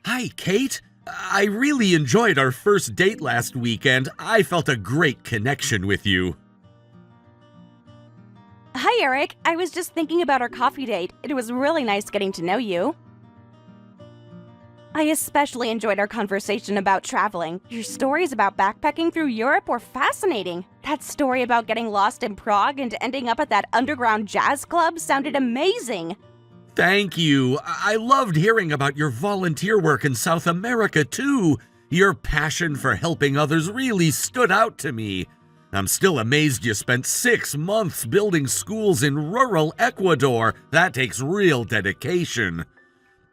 Hi, Kate. I really enjoyed our first date last weekend. I felt a great connection with you. Hi, Eric. I was just thinking about our coffee date. It was really nice getting to know you. I especially enjoyed our conversation about traveling. Your stories about backpacking through Europe were fascinating. That story about getting lost in Prague and ending up at that underground jazz club sounded amazing. Thank you. I loved hearing about your volunteer work in South America, too. Your passion for helping others really stood out to me. I'm still amazed you spent 6 months building schools in rural Ecuador. That takes real dedication.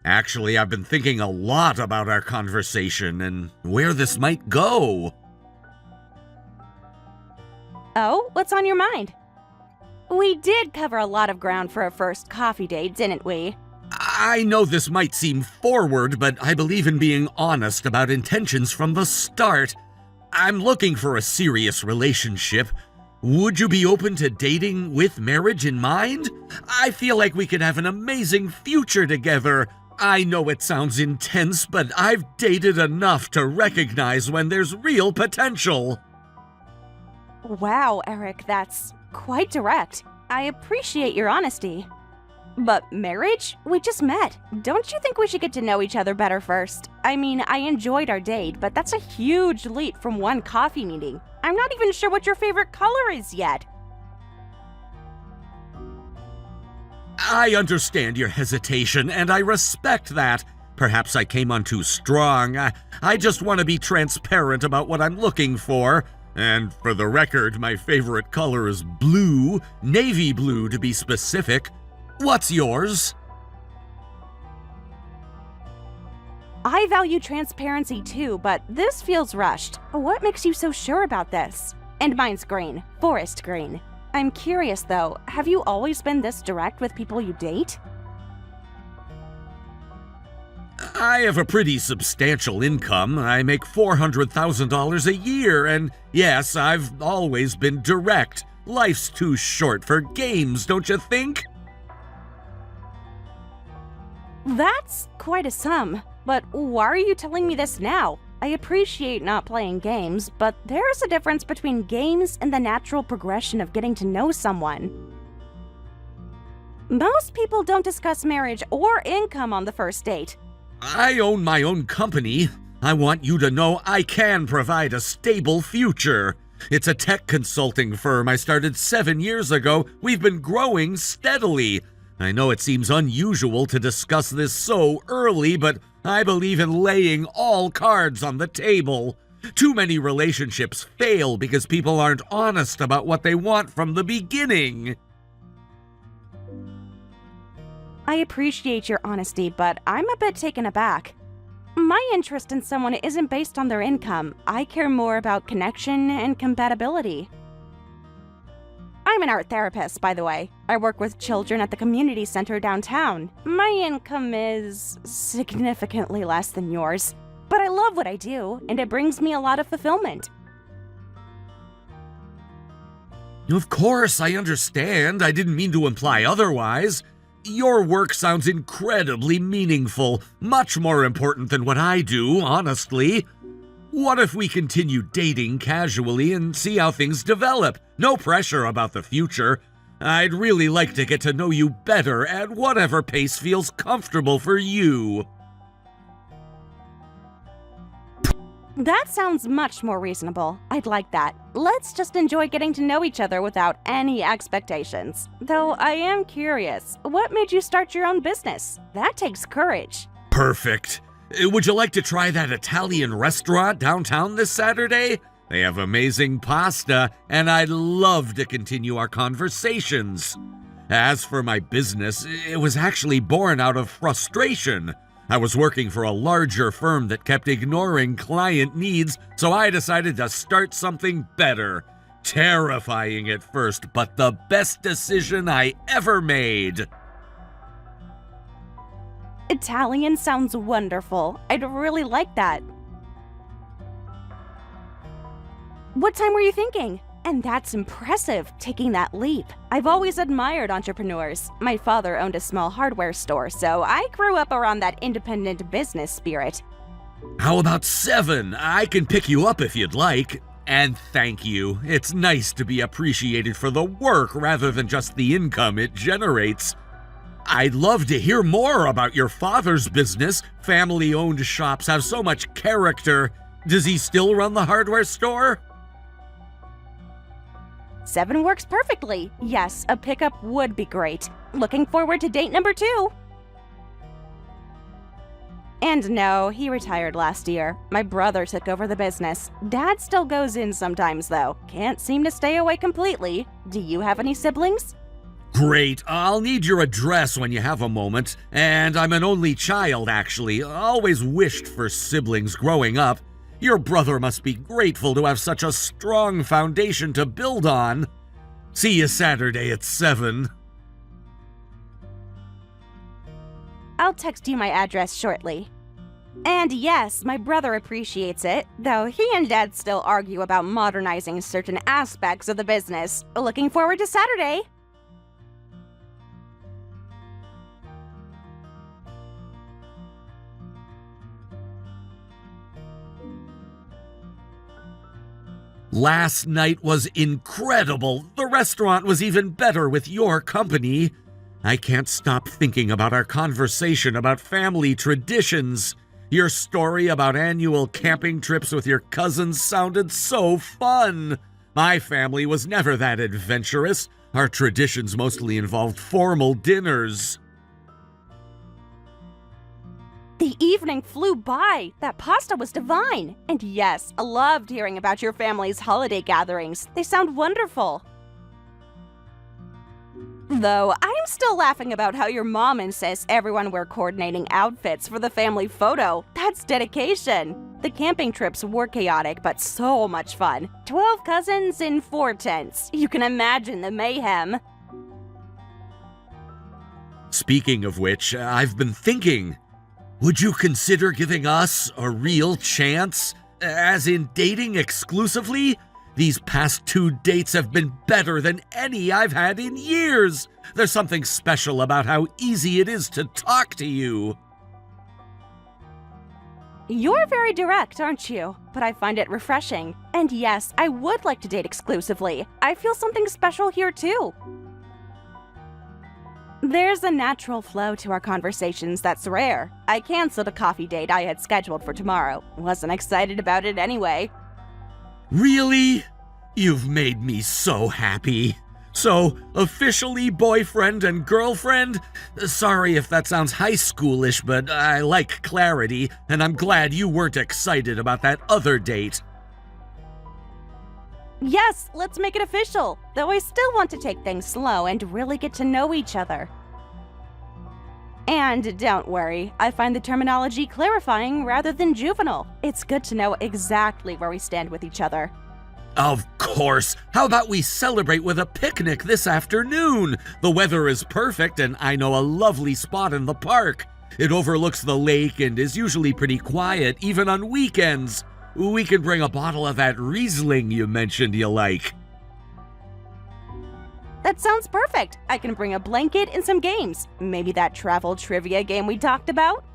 Actually, I've been thinking a lot about our conversation and where this might go. Oh, what's on your mind? We did cover a lot of ground for a first coffee date, didn't we? I know this might seem forward, but I believe in being honest about intentions from the start. I'm looking for a serious relationship. Would you be open to dating with marriage in mind? I feel like we could have an amazing future together. I know it sounds intense, but I've dated enough to recognize when there's real potential. Wow, Eric, that's quite direct. I appreciate your honesty. But marriage? We just met. Don't you think we should get to know each other better first? I mean, I enjoyed our date, but that's a huge leap from one coffee meeting. I'm not even sure what your favorite color is yet. I understand your hesitation, and I respect that. Perhaps I came on too strong. I just want to be transparent about what I'm looking for. And for the record, my favorite color is blue, navy blue to be specific. What's yours? I value transparency too, but this feels rushed. What makes you so sure about this? And mine's green, forest green. I'm curious though, have you always been this direct with people you date? I have a pretty substantial income. I make $400,000 a year, and yes, I've always been direct. Life's too short for games, don't you think? That's quite a sum, but why are you telling me this now? I appreciate not playing games, but there's a difference between games and the natural progression of getting to know someone. Most people don't discuss marriage or income on the first date. I own my own company. I want you to know I can provide a stable future. It's a tech consulting firm I started 7 years ago. We've been growing steadily. I know it seems unusual to discuss this so early, but I believe in laying all cards on the table. Too many relationships fail because people aren't honest about what they want from the beginning. I appreciate your honesty, but I'm a bit taken aback. My interest in someone isn't based on their income. I care more about connection and compatibility. I'm an art therapist, by the way. I work with children at the community center downtown. My income is significantly less than yours, but I love what I do, and it brings me a lot of fulfillment. Of course, I understand. I didn't mean to imply otherwise. Your work sounds incredibly meaningful, much more important than what I do, honestly. What if we continue dating casually and see how things develop? No pressure about the future. I'd really like to get to know you better at whatever pace feels comfortable for you. That sounds much more reasonable. I'd like that. Let's just enjoy getting to know each other without any expectations. Though I am curious, what made you start your own business? That takes courage. Perfect. Would you like to try that Italian restaurant downtown this Saturday? They have amazing pasta, and I'd love to continue our conversations. As for my business, it was actually born out of frustration. I was working for a larger firm that kept ignoring client needs, so I decided to start something better. Terrifying at first, but the best decision I ever made. Italian sounds wonderful. I'd really like that. What time were you thinking? And that's impressive, taking that leap. I've always admired entrepreneurs. My father owned a small hardware store, so I grew up around that independent business spirit. How about 7? I can pick you up if you'd like. And thank you. It's nice to be appreciated for the work rather than just the income it generates. I'd love to hear more about your father's business. Family-owned shops have so much character. Does he still run the hardware store? 7 works perfectly. Yes, a pickup would be great. Looking forward to date number 2. And no, he retired last year. My brother took over the business. Dad still goes in sometimes, though. Can't seem to stay away completely. Do you have any siblings? Great. I'll need your address when you have a moment. And I'm an only child, actually. Always wished for siblings growing up. Your brother must be grateful to have such a strong foundation to build on. See you Saturday at 7. I'll text you my address shortly. And yes, my brother appreciates it, though he and Dad still argue about modernizing certain aspects of the business. Looking forward to Saturday! Last night was incredible. The restaurant was even better with your company. I can't stop thinking about our conversation about family traditions. Your story about annual camping trips with your cousins sounded so fun. My family was never that adventurous. Our traditions mostly involved formal dinners. The evening flew by. That pasta was divine. And yes, I loved hearing about your family's holiday gatherings. They sound wonderful. Though, I'm still laughing about how your mom insists everyone wear coordinating outfits for the family photo. That's dedication. The camping trips were chaotic, but so much fun. 12 cousins in 4 tents. You can imagine the mayhem. Speaking of which, I've been thinking, would you consider giving us a real chance? As in dating exclusively? These past 2 dates have been better than any I've had in years. There's something special about how easy it is to talk to you. You're very direct, aren't you? But I find it refreshing. And yes, I would like to date exclusively. I feel something special here too. There's a natural flow to our conversations that's rare. I canceled a coffee date I had scheduled for tomorrow. Wasn't excited about it anyway. Really? You've made me so happy. So, officially boyfriend and girlfriend? Sorry if that sounds high schoolish, but I like clarity, and I'm glad you weren't excited about that other date. Yes, let's make it official. Though I still want to take things slow and really get to know each other. And don't worry, I find the terminology clarifying rather than juvenile. It's good to know exactly where we stand with each other. Of course. How about we celebrate with a picnic this afternoon? The weather is perfect and I know a lovely spot in the park. It overlooks the lake and is usually pretty quiet, even on weekends. We can bring a bottle of that Riesling you mentioned you like. That sounds perfect. I can bring a blanket and some games. Maybe that travel trivia game we talked about?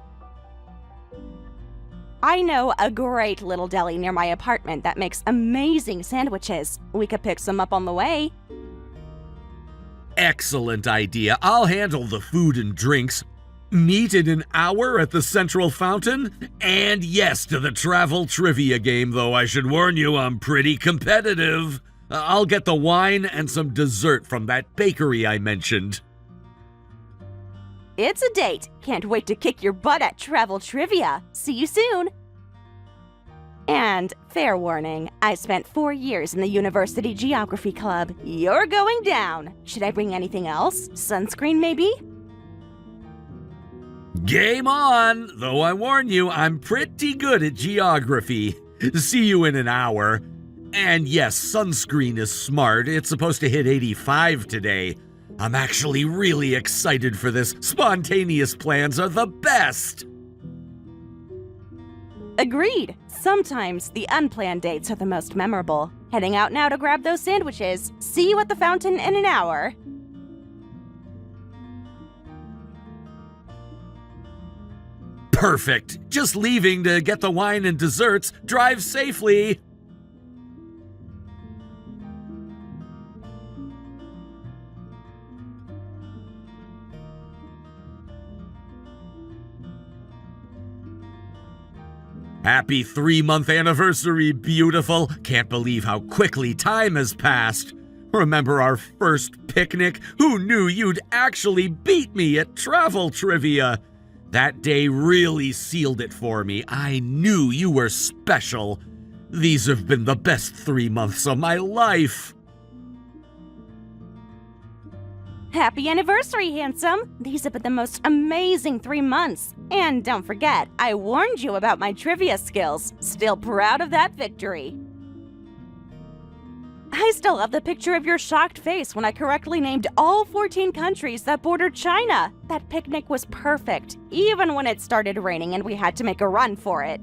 I know a great little deli near my apartment that makes amazing sandwiches. We could pick some up on the way. Excellent idea. I'll handle the food and drinks. Meet in an hour at the Central Fountain? And yes to the travel trivia game, though I should warn you, I'm pretty competitive. I'll get the wine and some dessert from that bakery I mentioned. It's a date. Can't wait to kick your butt at travel trivia. See you soon. And fair warning, I spent 4 years in the University Geography Club. You're going down. Should I bring anything else? Sunscreen, maybe? Game on! Though I warn you, I'm pretty good at geography. See you in an hour. And yes, sunscreen is smart. It's supposed to hit 85 today. I'm actually really excited for this. Spontaneous plans are the best. Agreed. Sometimes the unplanned dates are the most memorable. Heading out now to grab those sandwiches. See you at the fountain in an hour. Perfect. Just leaving to get the wine and desserts. Drive safely. Happy 3-month anniversary, beautiful. Can't believe how quickly time has passed. Remember our first picnic? Who knew you'd actually beat me at travel trivia? That day really sealed it for me. I knew you were special. These have been the best 3 months of my life. Happy anniversary, handsome! These have been the most amazing 3 months. And don't forget, I warned you about my trivia skills. Still proud of that victory. I still love the picture of your shocked face when I correctly named all 14 countries that bordered China. That picnic was perfect, even when it started raining and we had to make a run for it.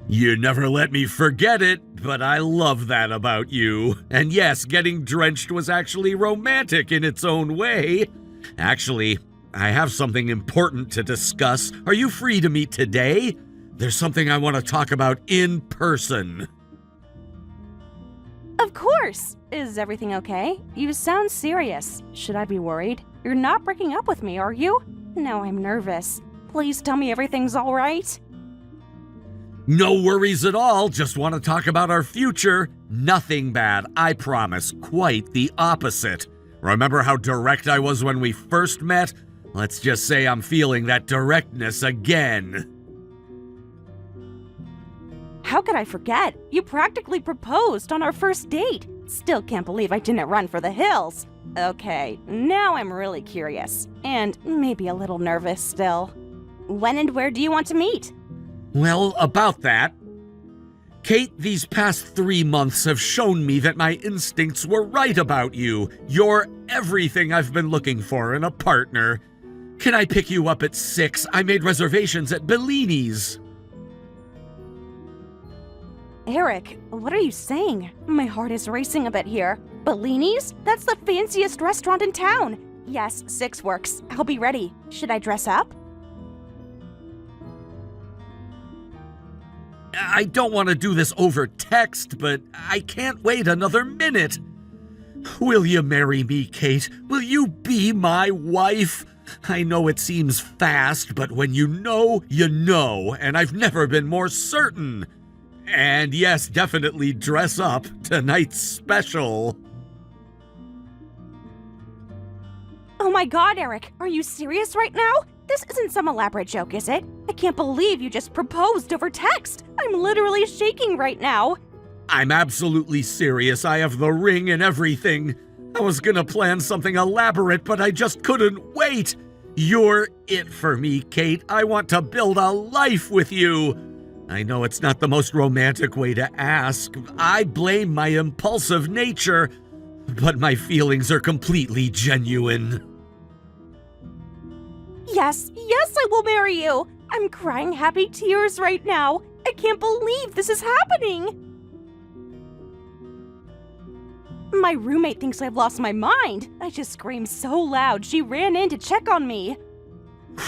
You never let me forget it, but I love that about you. And yes, getting drenched was actually romantic in its own way. Actually, I have something important to discuss. Are you free to meet today? There's something I want to talk about in person. Of course! Is everything okay? You sound serious. Should I be worried? You're not breaking up with me, are you? No, I'm nervous. Please tell me everything's all right. No worries at all, just want to talk about our future. Nothing bad, I promise. Quite the opposite. Remember how direct I was when we first met? Let's just say I'm feeling that directness again. How could I forget? You practically proposed on our first date. Still can't believe I didn't run for the hills. Okay, now I'm really curious. And maybe a little nervous still. When and where do you want to meet? Well, about that. Kate, these past 3 months have shown me that my instincts were right about you. You're everything I've been looking for in a partner. Can I pick you up at 6? I made reservations at Bellini's. Eric, what are you saying? My heart is racing a bit here. Bellini's? That's the fanciest restaurant in town. Yes, 6 works. I'll be ready. Should I dress up? I don't want to do this over text, but I can't wait another minute. Will you marry me, Kate? Will you be my wife? I know it seems fast, but when you know, and I've never been more certain. And yes, definitely dress up. Tonight's special. Oh my god, Eric, are you serious right now? This isn't some elaborate joke, is it? I can't believe you just proposed over text. I'm literally shaking right now. I'm absolutely serious. I have the ring and everything. I was gonna plan something elaborate, but I just couldn't wait. You're it for me, Kate. I want to build a life with you. I know it's not the most romantic way to ask. I blame my impulsive nature, but my feelings are completely genuine. Yes, I will marry you. I'm crying happy tears right now. I can't believe this is happening. My roommate thinks I've lost my mind. I just screamed so loud she ran in to check on me.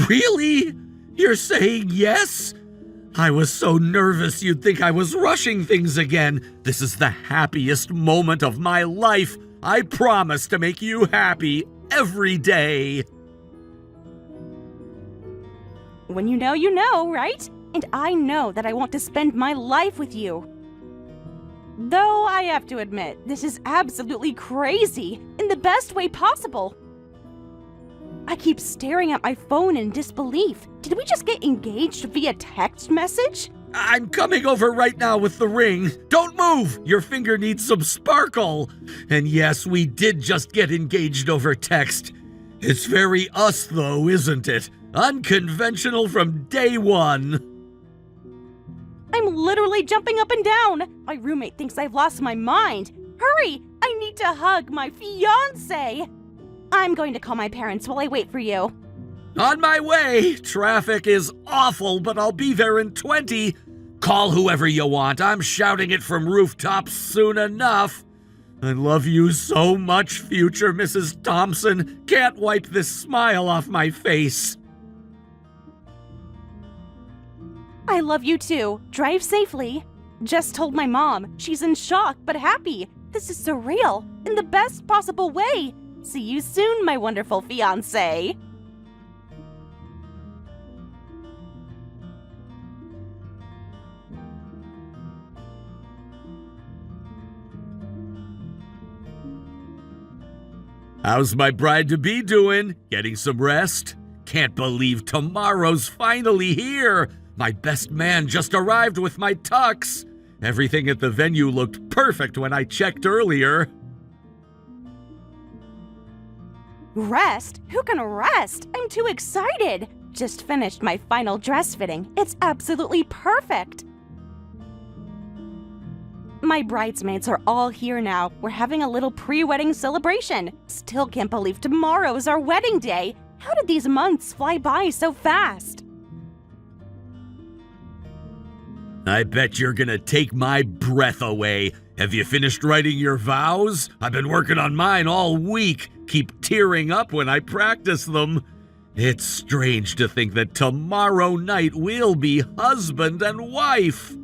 Really? You're saying yes? I was so nervous you'd think I was rushing things again. This is the happiest moment of my life. I promise to make you happy every day. When you know, right? And I know that I want to spend my life with you. Though I have to admit, this is absolutely crazy, in the best way possible. I keep staring at my phone in disbelief. Did we just get engaged via text message? I'm coming over right now with the ring. Don't move! Your finger needs some sparkle. And yes, we did just get engaged over text. It's very us, though, isn't it? Unconventional from day one. I'm literally jumping up and down. My roommate thinks I've lost my mind. Hurry! I need to hug my fiancé. I'm going to call my parents while I wait for you. On my way! Traffic is awful, but I'll be there in 20. Call whoever you want. I'm shouting it from rooftops soon enough. I love you so much, future Mrs. Thompson. Can't wipe this smile off my face. I love you too. Drive safely. Just told my mom. She's in shock but happy. This is surreal in the best possible way. See you soon, my wonderful fiancé. How's my bride-to-be doing? Getting some rest? Can't believe tomorrow's finally here. My best man just arrived with my tux. Everything at the venue looked perfect when I checked earlier. Rest? Who can rest? I'm too excited. Just finished my final dress fitting. It's absolutely perfect. My bridesmaids are all here now. We're having a little pre-wedding celebration. Still can't believe tomorrow's our wedding day. How did these months fly by so fast? I bet you're gonna take my breath away. Have you finished writing your vows? I've been working on mine all week. Keep tearing up when I practice them. It's strange to think that tomorrow night we'll be husband and wife.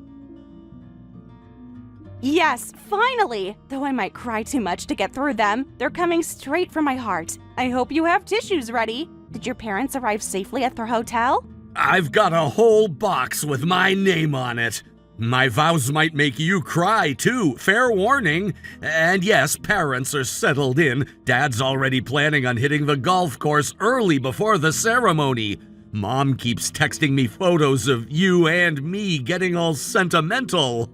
Yes, finally! Though I might cry too much to get through them, they're coming straight from my heart. I hope you have tissues ready. Did your parents arrive safely at their hotel? I've got a whole box with my name on it. My vows might make you cry too, fair warning. And yes, parents are settled in. Dad's already planning on hitting the golf course early before the ceremony. Mom keeps texting me photos of you and me getting all sentimental.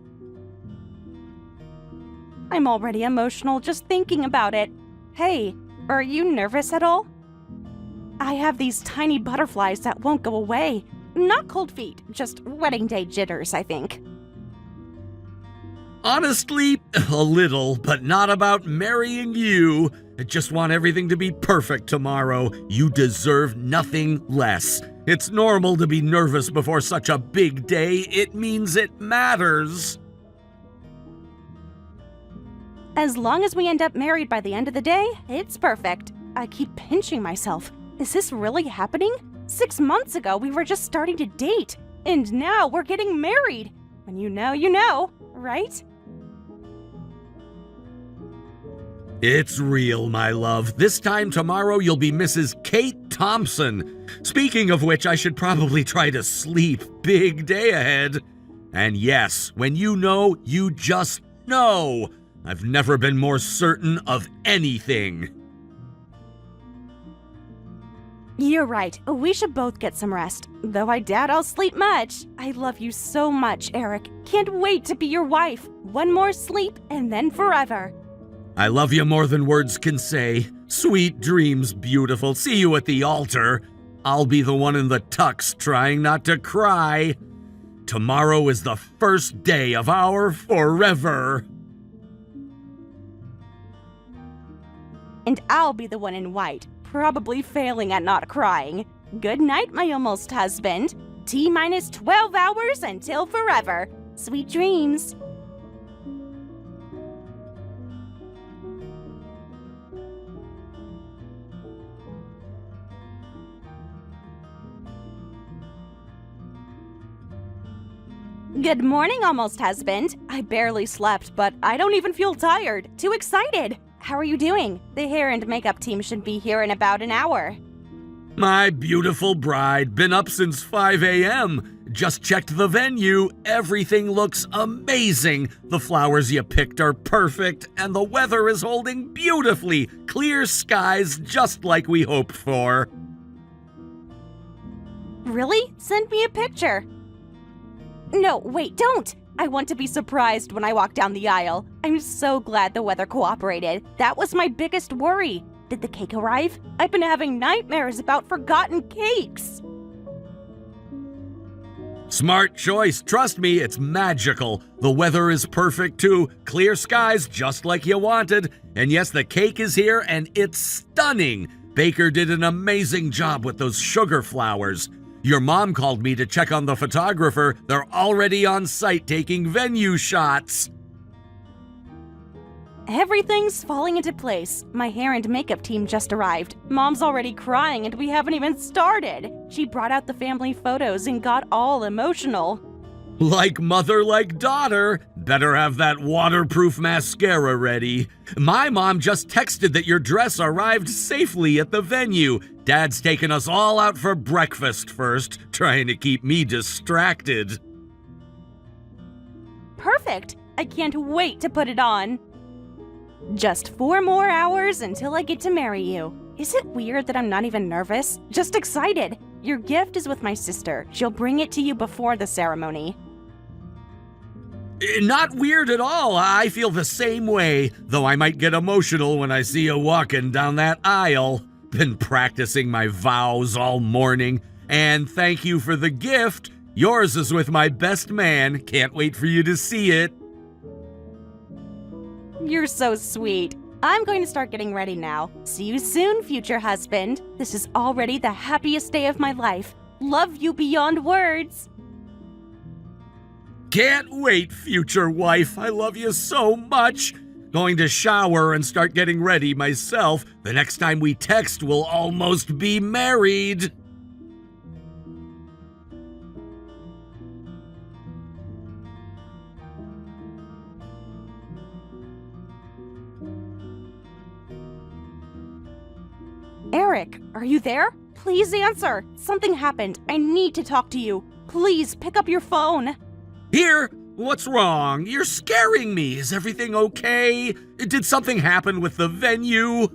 I'm already emotional just thinking about it. Hey, are you nervous at all? I have these tiny butterflies that won't go away. Not cold feet, just wedding day jitters, I think. Honestly, a little, but not about marrying you. I just want everything to be perfect tomorrow. You deserve nothing less. It's normal to be nervous before such a big day. It means it matters. As long as we end up married by the end of the day, it's perfect. I keep pinching myself. Is this really happening? 6 months ago, we were just starting to date, and now we're getting married. When you know, right? It's real, my love. This time tomorrow, you'll be Mrs. Kate Thompson. Speaking of which, I should probably try to sleep. Big day ahead. And yes, when you know, you just know. I've never been more certain of anything. You're right. We should both get some rest. Though I doubt I'll sleep much. I love you so much, Eric. Can't wait to be your wife. One more sleep and then forever. I love you more than words can say. Sweet dreams, beautiful. See you at the altar. I'll be the one in the tux trying not to cry. Tomorrow is the first day of our forever. And I'll be the one in white, probably failing at not crying. Good night, my almost husband. T-minus 12 hours until forever. Sweet dreams. Good morning, almost husband. I barely slept, but I don't even feel tired. Too excited. How are you doing? The hair and makeup team should be here in about an hour. My beautiful bride, been up since 5 a.m. Just checked the venue. Everything looks amazing. The flowers you picked are perfect, and the weather is holding beautifully. Clear skies just like we hoped for. Really? Send me a picture. No, wait, don't! I want to be surprised when I walk down the aisle. I'm so glad the weather cooperated. That was my biggest worry. Did the cake arrive? I've been having nightmares about forgotten cakes. Smart choice. Trust me, it's magical. The weather is perfect too. Clear skies just like you wanted. And yes, the cake is here and it's stunning. Baker did an amazing job with those sugar flowers. Your mom called me to check on the photographer. They're already on site taking venue shots. Everything's falling into place. My hair and makeup team just arrived. Mom's already crying and we haven't even started. She brought out the family photos and got all emotional. Like mother, like daughter. Better have that waterproof mascara ready. My mom just texted that your dress arrived safely at the venue. Dad's taking us all out for breakfast first, trying to keep me distracted. Perfect! I can't wait to put it on. Just 4 more hours until I get to marry you. Is it weird that I'm not even nervous? Just excited. Your gift is with my sister. She'll bring it to you before the ceremony. Not weird at all. I feel the same way, though I might get emotional when I see you walking down that aisle. Been practicing my vows all morning, and thank you for the gift. Yours is with my best man. Can't wait for you to see it. You're so sweet. I'm going to start getting ready now. See you soon, future husband. This is already the happiest day of my life. Love you beyond words. Can't wait, future wife. I love you so much. Going to shower and start getting ready myself. The next time we text, we'll almost be married. Eric, are you there? Please answer. Something happened. I need to talk to you. Please pick up your phone. Here? What's wrong? You're scaring me. Is everything okay? Did something happen with the venue?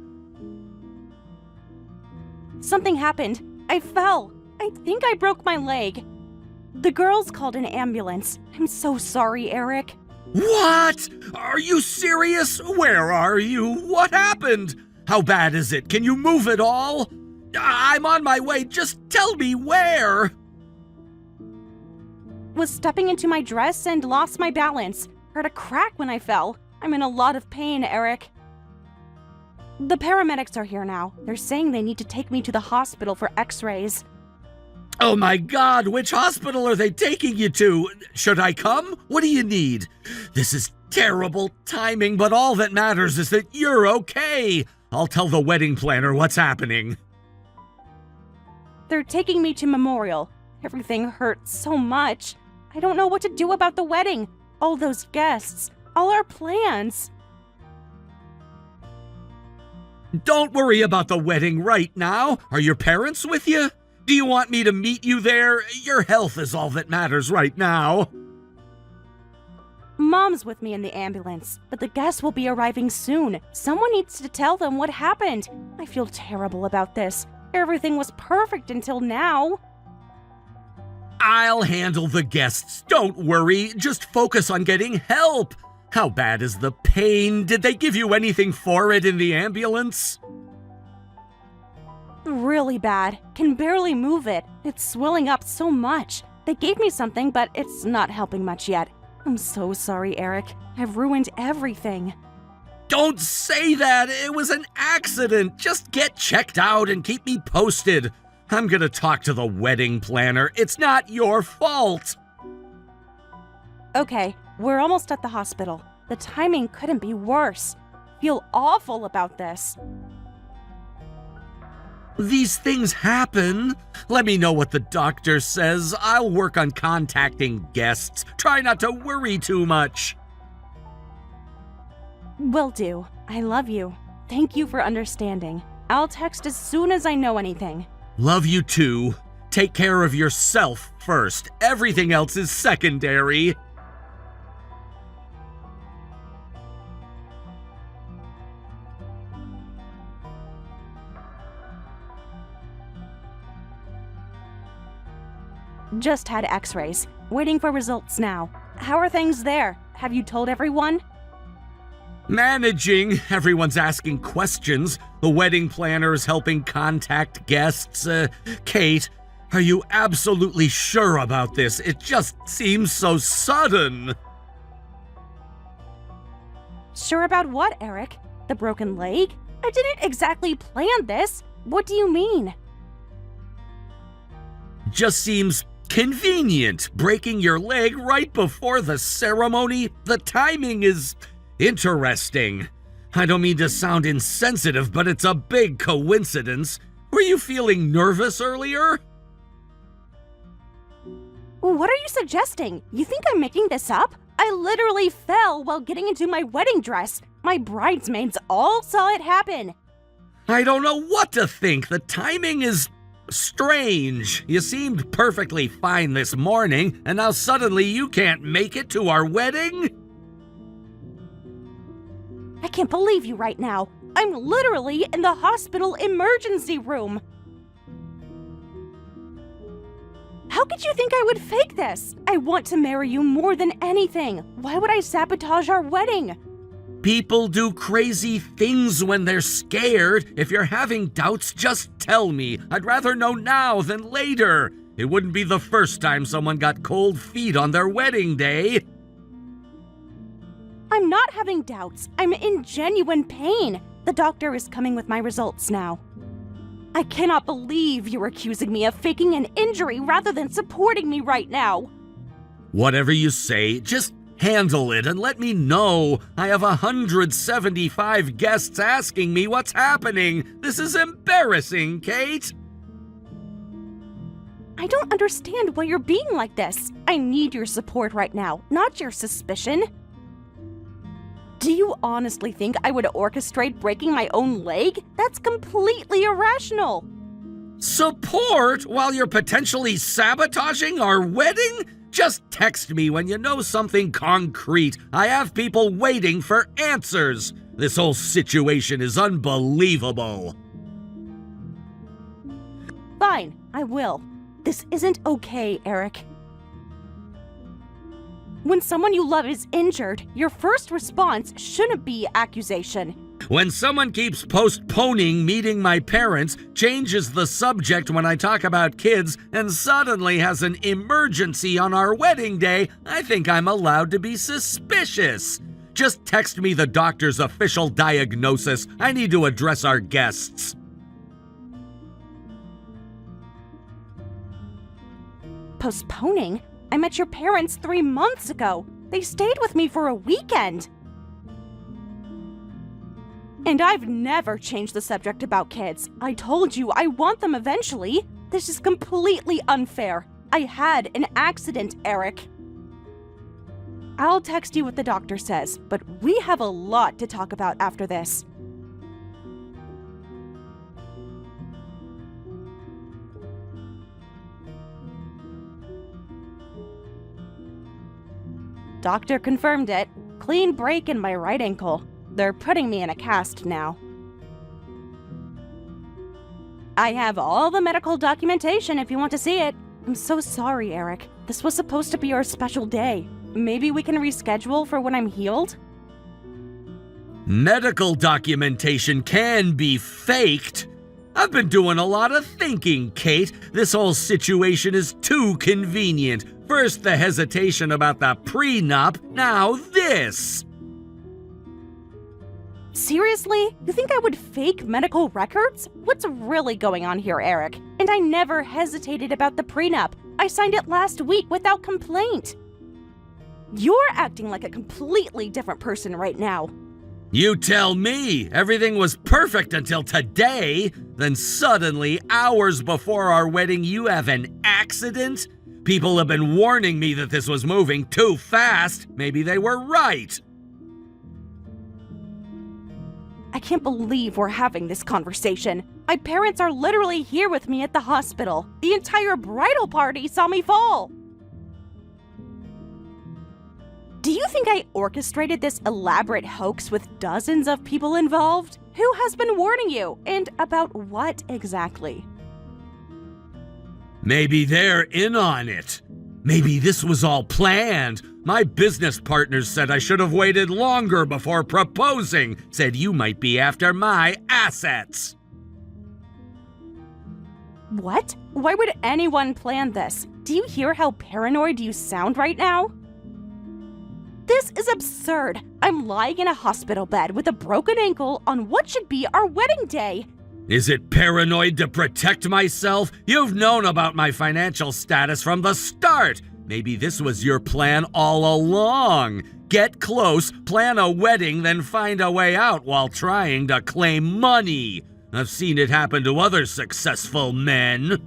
Something happened. I fell. I think I broke my leg. The girls called an ambulance. I'm so sorry, Eric. What? Are you serious? Where are you? What happened? How bad is it? Can you move at all? I'm on my way. Just tell me where. Was stepping into my dress and lost my balance. Heard a crack when I fell. I'm in a lot of pain, Eric. The paramedics are here now. They're saying they need to take me to the hospital for x-rays. Oh my God, which hospital are they taking you to? Should I come? What do you need? This is terrible timing, but all that matters is that you're okay. I'll tell the wedding planner what's happening. They're taking me to Memorial. Everything hurts so much. I don't know what to do about the wedding. All those guests. All our plans. Don't worry about the wedding right now. Are your parents with you? Do you want me to meet you there? Your health is all that matters right now. Mom's with me in the ambulance, but the guests will be arriving soon. Someone needs to tell them what happened. I feel terrible about this. Everything was perfect until now. I'll handle the guests. Don't worry. Just focus on getting help. How bad is the pain? Did they give you anything for it in the ambulance? Really bad. Can barely move it. It's swelling up so much. They gave me something, but it's not helping much yet. I'm so sorry, Eric. I've ruined everything. Don't say that. It was an accident. Just get checked out and keep me posted. I'm gonna talk to the wedding planner. It's not your fault. Okay, we're almost at the hospital. The timing couldn't be worse. Feel awful about this. These things happen. Let me know what the doctor says. I'll work on contacting guests. Try not to worry too much. Will do. I love you. Thank you for understanding. I'll text as soon as I know anything. Love you too. Take care of yourself first. Everything else is secondary. Just had x-rays. Waiting for results now. How are things there? Have you told everyone? Managing. Everyone's asking questions. The wedding planner is helping contact guests. Kate, are you absolutely sure about this? It just seems so sudden. Sure about what, Eric? The broken leg? I didn't exactly plan this. What do you mean? Just seems convenient, breaking your leg right before the ceremony. The timing is interesting. I don't mean to sound insensitive, but it's a big coincidence. Were you feeling nervous earlier? What are you suggesting? You think I'm making this up? I literally fell while getting into my wedding dress. My bridesmaids all saw it happen. I don't know what to think. The timing is strange. You seemed perfectly fine this morning, and now suddenly you can't make it to our wedding? I can't believe you right now. I'm literally in the hospital emergency room. How could you think I would fake this? I want to marry you more than anything. Why would I sabotage our wedding? People do crazy things when they're scared. If you're having doubts, just tell me. I'd rather know now than later. It wouldn't be the first time someone got cold feet on their wedding day. I'm not having doubts. I'm in genuine pain. The doctor is coming with my results now. I cannot believe you're accusing me of faking an injury rather than supporting me right now. Whatever you say, just handle it and let me know. I have 175 guests asking me what's happening. This is embarrassing, Kate. I don't understand why you're being like this. I need your support right now, not your suspicion. Do you honestly think I would orchestrate breaking my own leg? That's completely irrational. Support while you're potentially sabotaging our wedding? Just text me when you know something concrete. I have people waiting for answers. This whole situation is unbelievable. Fine, I will. This isn't okay, Eric. When someone you love is injured, your first response shouldn't be accusation. When someone keeps postponing meeting my parents, changes the subject when I talk about kids, and suddenly has an emergency on our wedding day, I think I'm allowed to be suspicious. Just text me the doctor's official diagnosis. I need to address our guests. Postponing? I met your parents 3 months ago. They stayed with me for a weekend. And I've never changed the subject about kids. I told you I want them eventually. This is completely unfair. I had an accident, Eric. I'll text you what the doctor says, but we have a lot to talk about after this. Doctor confirmed it. Clean break in my right ankle. They're putting me in a cast now. I have all the medical documentation if you want to see it. I'm so sorry, Eric. This was supposed to be our special day. Maybe we can reschedule for when I'm healed? Medical documentation can be faked. I've been doing a lot of thinking, Kate. This whole situation is too convenient. First the hesitation about the prenup, now this. Seriously? You think I would fake medical records? What's really going on here, Eric? And I never hesitated about the prenup. I signed it last week without complaint. You're acting like a completely different person right now. You tell me. Everything was perfect until today. Then suddenly, hours before our wedding, you have an accident? People have been warning me that this was moving too fast. Maybe they were right. I can't believe we're having this conversation. My parents are literally here with me at the hospital. The entire bridal party saw me fall. Do you think I orchestrated this elaborate hoax with dozens of people involved? Who has been warning you? And about what exactly? Maybe they're in on it. Maybe this was all planned. My business partners said I should have waited longer before proposing. Said you might be after my assets. What? Why would anyone plan this? Do you hear how paranoid you sound right now? This is absurd. I'm lying in a hospital bed with a broken ankle on what should be our wedding day. Is it paranoid to protect myself? You've known about my financial status from the start. Maybe this was your plan all along. Get close, plan a wedding, then find a way out while trying to claim money. I've seen it happen to other successful men.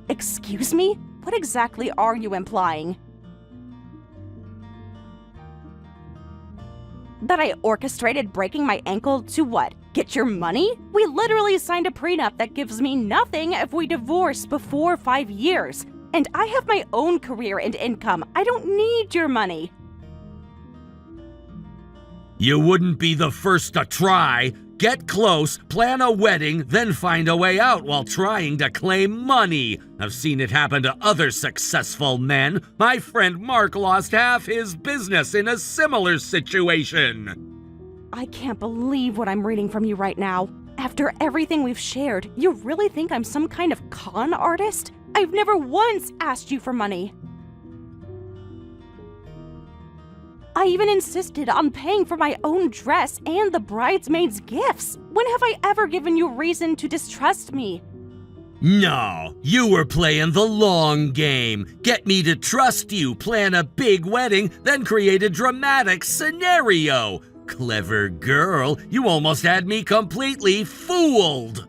Excuse me? What exactly are you implying? That I orchestrated breaking my ankle to what? Get your money? We literally signed a prenup that gives me nothing if we divorce before 5 years. And I have my own career and income. I don't need your money. You wouldn't be the first to try. Get close, plan a wedding, then find a way out while trying to claim money. I've seen it happen to other successful men. My friend Mark lost half his business in a similar situation. I can't believe what I'm reading from you right now. After everything we've shared, you really think I'm some kind of con artist? I've never once asked you for money. I even insisted on paying for my own dress and the bridesmaids' gifts. When have I ever given you reason to distrust me? No, you were playing the long game. Get me to trust you, plan a big wedding, then create a dramatic scenario. Clever girl, you almost had me completely fooled.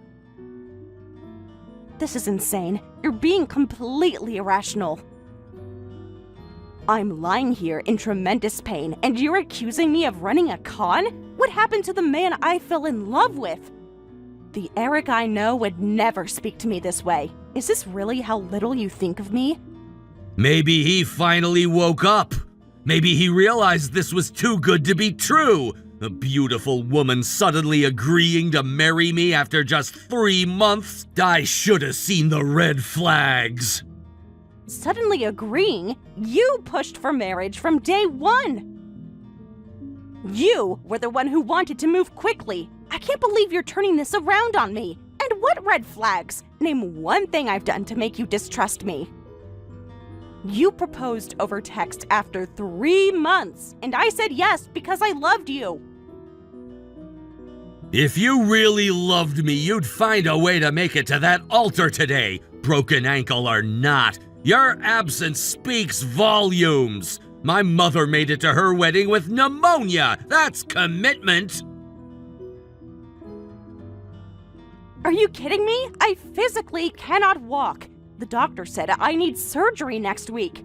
This is insane. You're being completely irrational. I'm lying here in tremendous pain, and you're accusing me of running a con? What happened to the man I fell in love with? The Eric I know would never speak to me this way. Is this really how little you think of me? Maybe he finally woke up. Maybe he realized this was too good to be true. A beautiful woman suddenly agreeing to marry me after just 3 months? I should have seen the red flags. Suddenly agreeing? You pushed for marriage from day one. You were the one who wanted to move quickly. I can't believe you're turning this around on me. And what red flags? Name one thing I've done to make you distrust me. You proposed over text after 3 months, and I said yes because I loved you. If you really loved me, you'd find a way to make it to that altar today, broken ankle or not. Your absence speaks volumes. My mother made it to her wedding with pneumonia. That's commitment. Are you kidding me? I physically cannot walk. The doctor said I need surgery next week.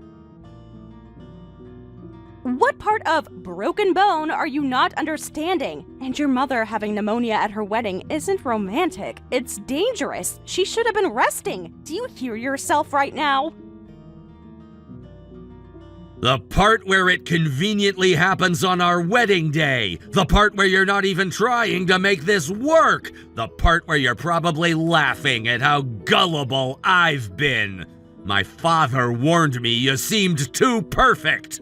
What part of broken bone are you not understanding? And your mother having pneumonia at her wedding isn't romantic. It's dangerous. She should have been resting. Do you hear yourself right now? The part where it conveniently happens on our wedding day. The part where you're not even trying to make this work. The part where you're probably laughing at how gullible I've been. My father warned me you seemed too perfect.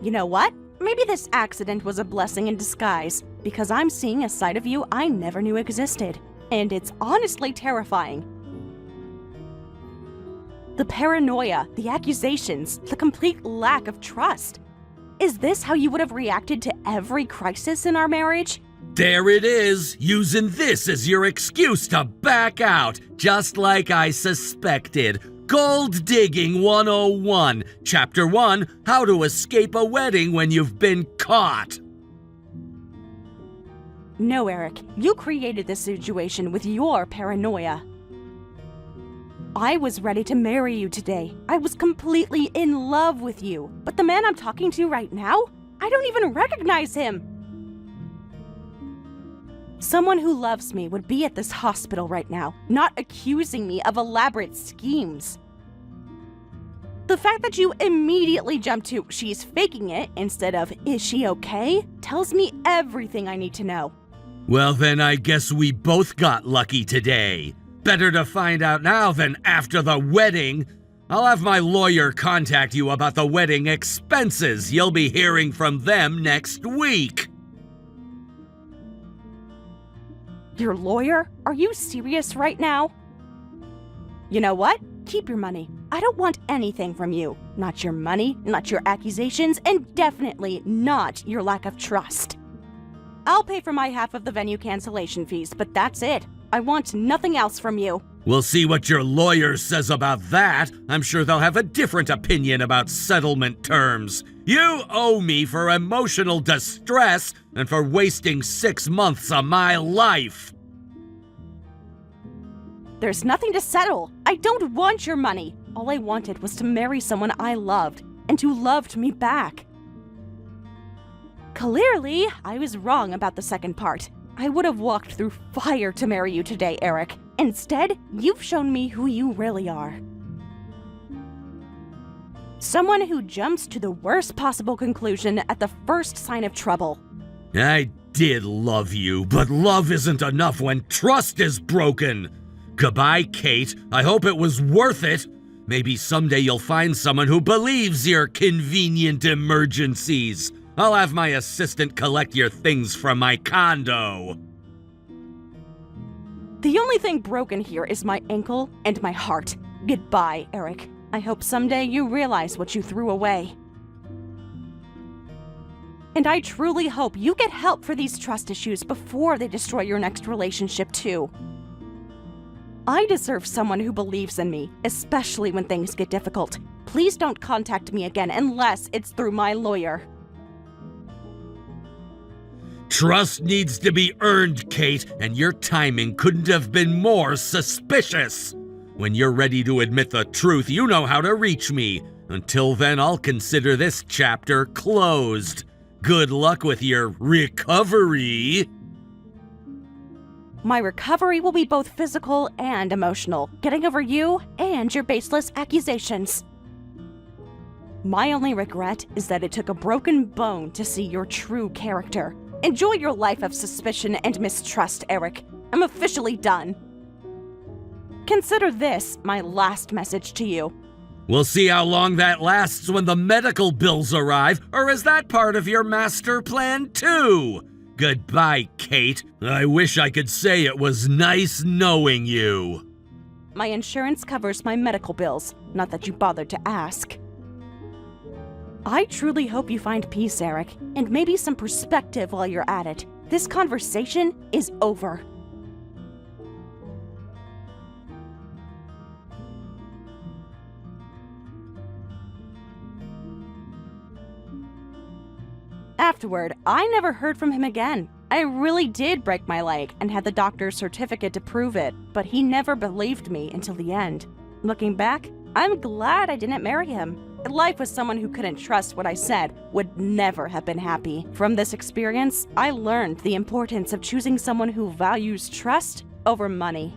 You know what? Maybe this accident was a blessing in disguise, because I'm seeing a side of you I never knew existed. And it's honestly terrifying. The paranoia, the accusations, the complete lack of trust. Is this how you would have reacted to every crisis in our marriage? There it is, using this as your excuse to back out, just like I suspected. Gold Digging 101, Chapter 1, How to Escape a Wedding When You've Been Caught. No, Eric, you created this situation with your paranoia. I was ready to marry you today. I was completely in love with you. But the man I'm talking to right now, I don't even recognize him. Someone who loves me would be at this hospital right now, not accusing me of elaborate schemes. The fact that you immediately jumped to she's faking it instead of is she okay tells me everything I need to know. Well, then I guess we both got lucky today. Better to find out now than after the wedding. I'll have my lawyer contact you about the wedding expenses. You'll be hearing from them next week. Your lawyer? Are you serious right now? You know what? Keep your money. I don't want anything from you. Not your money, not your accusations, and definitely not your lack of trust. I'll pay for my half of the venue cancellation fees, but that's it. I want nothing else from you. We'll see what your lawyer says about that. I'm sure they'll have a different opinion about settlement terms. You owe me for emotional distress and for wasting 6 months of my life. There's nothing to settle. I don't want your money. All I wanted was to marry someone I loved and who loved me back. Clearly, I was wrong about the second part. I would have walked through fire to marry you today, Eric. Instead, you've shown me who you really are. Someone who jumps to the worst possible conclusion at the first sign of trouble. I did love you, but love isn't enough when trust is broken. Goodbye, Kate. I hope it was worth it. Maybe someday you'll find someone who believes your convenient emergencies. I'll have my assistant collect your things from my condo. The only thing broken here is my ankle and my heart. Goodbye, Eric. I hope someday you realize what you threw away. And I truly hope you get help for these trust issues before they destroy your next relationship, too. I deserve someone who believes in me, especially when things get difficult. Please don't contact me again unless it's through my lawyer. Trust needs to be earned, Kate, and your timing couldn't have been more suspicious. When you're ready to admit the truth, you know how to reach me. Until then, I'll consider this chapter closed. Good luck with your recovery. My recovery will be both physical and emotional, getting over you and your baseless accusations. My only regret is that it took a broken bone to see your true character. Enjoy your life of suspicion and mistrust, Eric. I'm officially done. Consider this my last message to you. We'll see how long that lasts when the medical bills arrive, or is that part of your master plan too? Goodbye, Kate. I wish I could say it was nice knowing you. My insurance covers my medical bills, not that you bothered to ask. I truly hope you find peace, Eric, and maybe some perspective while you're at it. This conversation is over. Afterward, I never heard from him again. I really did break my leg and had the doctor's certificate to prove it, but he never believed me until the end. Looking back, I'm glad I didn't marry him. Life with someone who couldn't trust what I said would never have been happy. From this experience, I learned the importance of choosing someone who values trust over money.